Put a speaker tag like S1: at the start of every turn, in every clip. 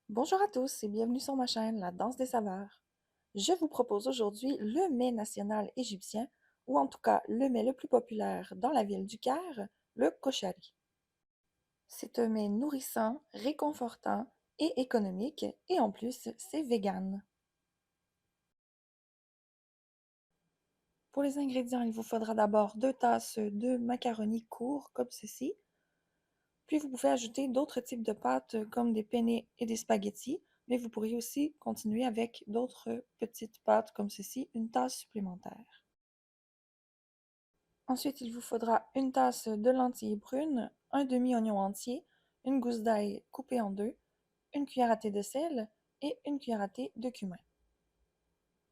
S1: Bonjour à tous et bienvenue sur ma chaîne La Danse des Saveurs. Je vous propose aujourd'hui le mets national égyptien, ou en tout cas le mets le plus populaire dans la ville du Caire, le koshari. C'est un mets nourrissant, réconfortant et économique, et en plus c'est vegan. Pour les ingrédients, il vous faudra d'abord 2 tasses de macaroni courts comme ceci, puis vous pouvez ajouter d'autres types de pâtes comme des penne et des spaghettis, mais vous pourriez aussi continuer avec d'autres petites pâtes comme ceci, une tasse supplémentaire. Ensuite, il vous faudra une tasse de lentilles brunes, un demi-oignon entier, une gousse d'ail coupée en deux, une cuillère à thé de sel et une cuillère à thé de cumin.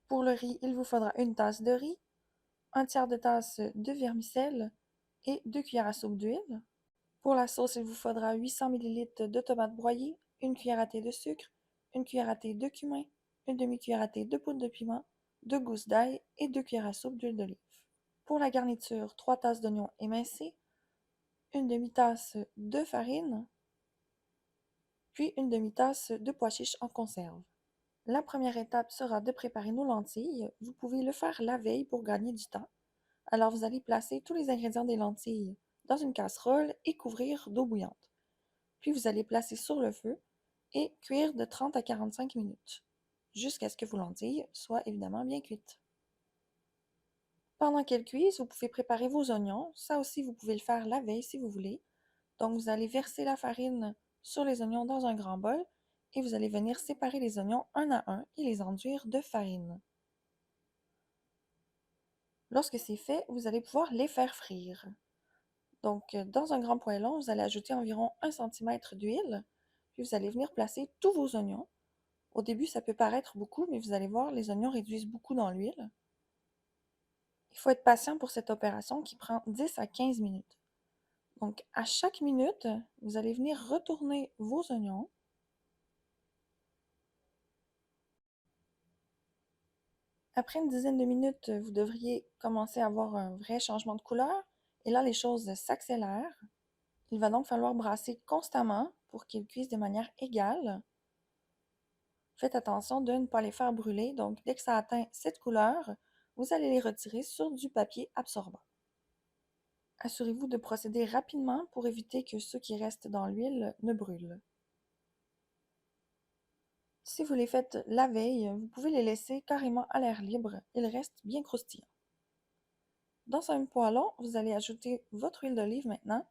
S1: Pour le riz, il vous faudra une tasse de riz, un tiers de tasse de vermicelle et 2 cuillères à soupe d'huile. Pour la sauce, il vous faudra 800 ml de tomates broyées, une cuillère à thé de sucre, une cuillère à thé de cumin, une demi-cuillère à thé de poudre de piment, 2 gousses d'ail et 2 cuillères à soupe d'huile d'olive. Pour la garniture, 3 tasses d'oignons émincés, une demi-tasse de farine, puis une demi-tasse de pois chiches en conserve. La première étape sera de préparer nos lentilles. Vous pouvez le faire la veille pour gagner du temps. Alors vous allez placer tous les ingrédients des lentilles dans une casserole et couvrir d'eau bouillante. Puis vous allez placer sur le feu et cuire de 30 à 45 minutes, jusqu'à ce que vos lentilles soient évidemment bien cuites. Pendant qu'elles cuisent, vous pouvez préparer vos oignons. Ça aussi, vous pouvez le faire la veille si vous voulez. Donc vous allez verser la farine sur les oignons dans un grand bol et vous allez venir séparer les oignons un à un et les enduire de farine. Lorsque c'est fait, vous allez pouvoir les faire frire. Donc dans un grand poêlon, vous allez ajouter environ 1 cm d'huile, puis vous allez venir placer tous vos oignons. Au début, ça peut paraître beaucoup, mais vous allez voir, les oignons réduisent beaucoup dans l'huile. Il faut être patient pour cette opération qui prend 10 à 15 minutes. Donc, à chaque minute, vous allez venir retourner vos oignons. Après une dizaine de minutes, vous devriez commencer à avoir un vrai changement de couleur. Et là, les choses s'accélèrent. Il va donc falloir brasser constamment pour qu'ils cuisent de manière égale. Faites attention de ne pas les faire brûler. Donc, dès que ça atteint cette couleur, vous allez les retirer sur du papier absorbant. Assurez-vous de procéder rapidement pour éviter que ceux qui restent dans l'huile ne brûlent. Si vous les faites la veille, vous pouvez les laisser carrément à l'air libre, ils restent bien croustillants. Dans un poêlon, vous allez ajouter votre huile d'olive maintenant.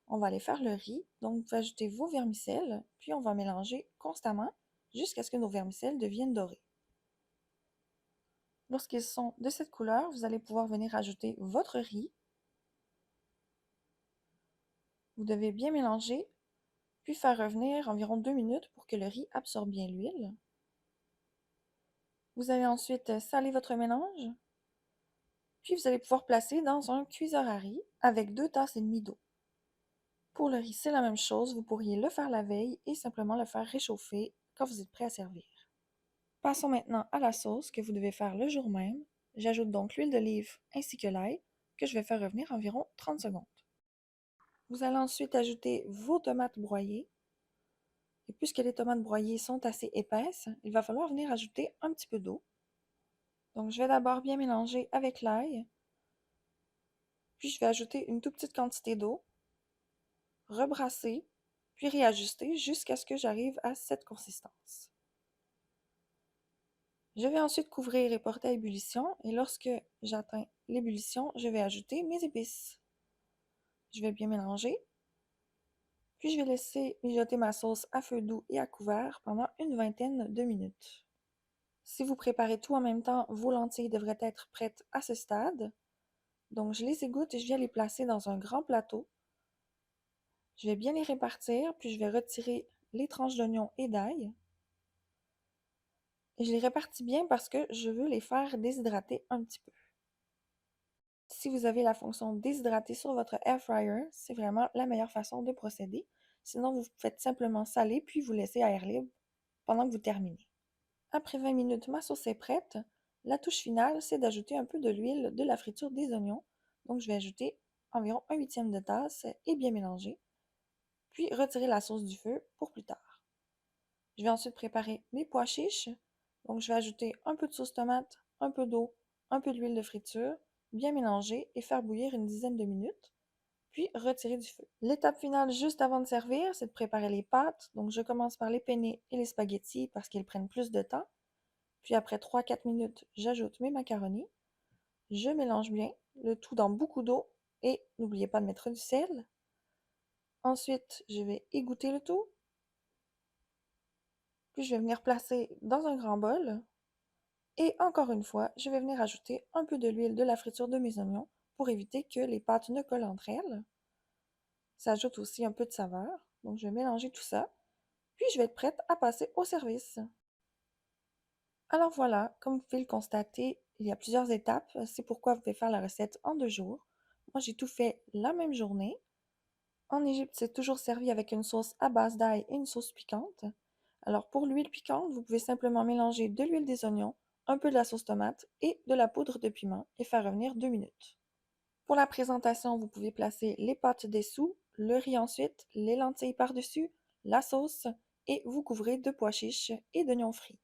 S1: On va aller faire le riz, donc vous pouvez ajouter vos vermicelles, puis on va mélanger constamment jusqu'à ce que nos vermicelles deviennent dorées. Lorsqu'ils sont de cette couleur, vous allez pouvoir venir ajouter votre riz. Vous devez bien mélanger, puis faire revenir environ 2 minutes pour que le riz absorbe bien l'huile. Vous allez ensuite saler votre mélange, puis vous allez pouvoir placer dans un cuiseur à riz avec 2 tasses et demie d'eau. Pour le riz, c'est la même chose, vous pourriez le faire la veille et simplement le faire réchauffer quand vous êtes prêt à servir. Passons maintenant à la sauce que vous devez faire le jour même. J'ajoute donc l'huile d'olive ainsi que l'ail que je vais faire revenir environ 30 secondes. Vous allez ensuite ajouter vos tomates broyées. Et puisque les tomates broyées sont assez épaisses, il va falloir venir ajouter un petit peu d'eau. Donc je vais d'abord bien mélanger avec l'ail, puis je vais ajouter une toute petite quantité d'eau, rebrasser, puis réajuster jusqu'à ce que j'arrive à cette consistance. Je vais ensuite couvrir et porter à ébullition, et lorsque j'atteins l'ébullition, je vais ajouter mes épices. Je vais bien mélanger, puis je vais laisser mijoter ma sauce à feu doux et à couvert pendant une vingtaine de minutes. Si vous préparez tout en même temps, vos lentilles devraient être prêtes à ce stade. Donc je les égoutte et je viens les placer dans un grand plateau. Je vais bien les répartir, puis je vais retirer les tranches d'oignon et d'ail. Et je les répartis bien parce que je veux les faire déshydrater un petit peu. Si vous avez la fonction déshydrater sur votre air fryer, c'est vraiment la meilleure façon de procéder. Sinon, vous faites simplement saler puis vous laissez à air libre pendant que vous terminez. Après 20 minutes, ma sauce est prête. La touche finale, c'est d'ajouter un peu de l'huile de la friture des oignons. Donc, je vais ajouter environ un huitième de tasse et bien mélanger. Puis, retirer la sauce du feu pour plus tard. Je vais ensuite préparer mes pois chiches. Donc, je vais ajouter un peu de sauce tomate, un peu d'eau, un peu d'huile de friture, bien mélanger et faire bouillir une dizaine de minutes, puis retirer du feu. L'étape finale juste avant de servir, c'est de préparer les pâtes. Donc, je commence par les penne et les spaghettis parce qu'ils prennent plus de temps. Puis après 3-4 minutes, j'ajoute mes macaronis. Je mélange bien, le tout dans beaucoup d'eau et n'oubliez pas de mettre du sel. Ensuite, je vais égoutter le tout. Puis je vais venir placer dans un grand bol. Et encore une fois, je vais venir ajouter un peu de l'huile de la friture de mes oignons pour éviter que les pâtes ne collent entre elles. Ça ajoute aussi un peu de saveur. Donc je vais mélanger tout ça. Puis je vais être prête à passer au service. Alors voilà, comme vous pouvez le constater, il y a plusieurs étapes. C'est pourquoi vous pouvez faire la recette en 2 jours. Moi, j'ai tout fait la même journée. En Égypte, c'est toujours servi avec une sauce à base d'ail et une sauce piquante. Alors pour l'huile piquante, vous pouvez simplement mélanger de l'huile des oignons, un peu de la sauce tomate et de la poudre de piment et faire revenir 2 minutes. Pour la présentation, vous pouvez placer les pâtes dessous, le riz ensuite, les lentilles par-dessus, la sauce et vous couvrez de pois chiches et d'oignons frits.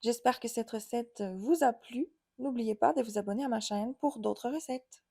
S1: J'espère que cette recette vous a plu. N'oubliez pas de vous abonner à ma chaîne pour d'autres recettes.